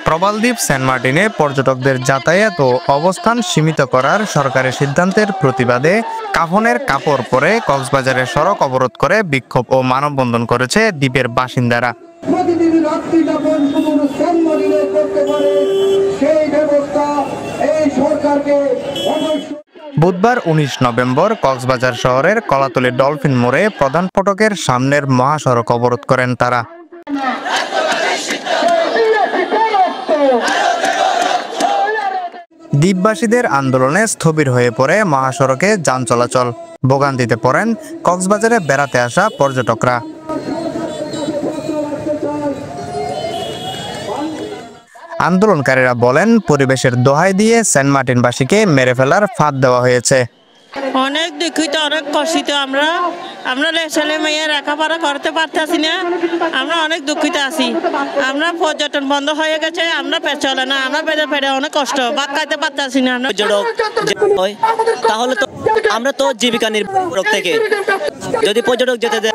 প্রবালদ্বীপ Saint মার্টিনে পর্যটকদের যাতায়াত ও অবস্থান সীমিত করার সরকারের সিদ্ধান্তের প্রতিবাদে কাফনের কাপড় পরে কক্সবাজারের সড়ক অবরোধ করে বিক্ষোভ ও মানববন্ধন করেছে দ্বীপের বাসিন্দারা। বুধবার ১৯ নভেম্বর কক্সবাজার শহরের কলাতলী ডলফিন মোড়ে প্রধান ফটকের সামনের মহাসড়ক অবরোধ করেন তারা। দ্বীপবাসীদের আন্দোলনে স্থবির হয়ে পড়ে মহাসড়কে যান চলাচল। ভোগান্তিতে পড়েন কক্সবাজারে বেড়াতে আসা পর্যটকরা। আন্দোলনকারীরা বলেন, পরিবেশের দোহাই দিয়ে সেন্ট মার্টিনবাসীকে মেরে ফেলার ফাঁদ দেওয়া হয়েছে। অনেক দুঃখিত, অনেক কষ্টিত। আমরা ছেলে মেয়ে লেখাপড়া করতে পারতেছি না। আমরা অনেক দুঃখিত আছি। আমরা পর্যটন বন্ধ হয়ে গেছে, আমরা পেট চলে না, আমরা পেটে অনেক কষ্ট, ভাত খাইতে পারতেছি না। তাহলে তো আমরা তো জীবিকা নির্ভর থেকে যদি পর্যটক যেতে দেয়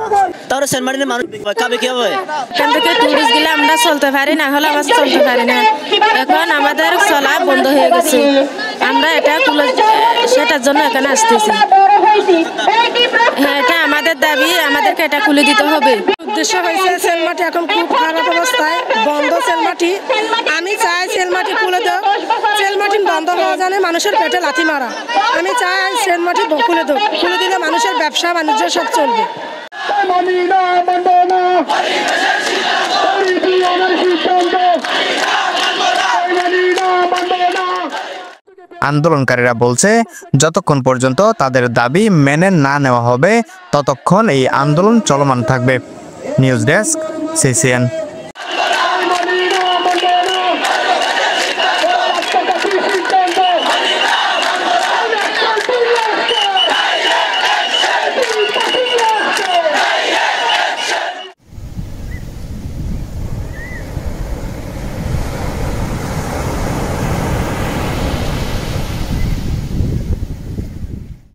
তাহলে সেন্ট মার্টিনের মানুষ খাবে কি হবে? এখান থেকে টুরিস্ট গেলে আমরা চলতে পারি না, হলে আমরা চলতে পারি না। এখন আমাদের চলা বন্ধ হয়ে গেছে। আমরা এটা সেটার জন্য এখানে আসতেছি। হ্যাঁ, এটা আমাদের দাবি, আমাদেরকে এটা খুলে দিতে হবে। উদ্দেশ্য হয়েছে সেন্ট মার্টিন এখন খুব খারাপ অবস্থায়, বন্ধ সেন্ট মার্টিন। আমি চাই সেন্ট মার্টিন খুলে দাও। সেন্ট মার্টিন বন্ধ হওয়া জানে মানুষের পেটে লাথি মারা। আমি চাই সেন্ট মার্টিন খুলে দাও। খুলে দিলে মানুষের ব্যবসা বাণিজ্য সব চলবে। আন্দোলনকারীরা বলছে, যতক্ষণ পর্যন্ত তাদের দাবি মেনে না নেওয়া হবে ততক্ষণ এই আন্দোলন চলমান থাকবে। News desk, CCN।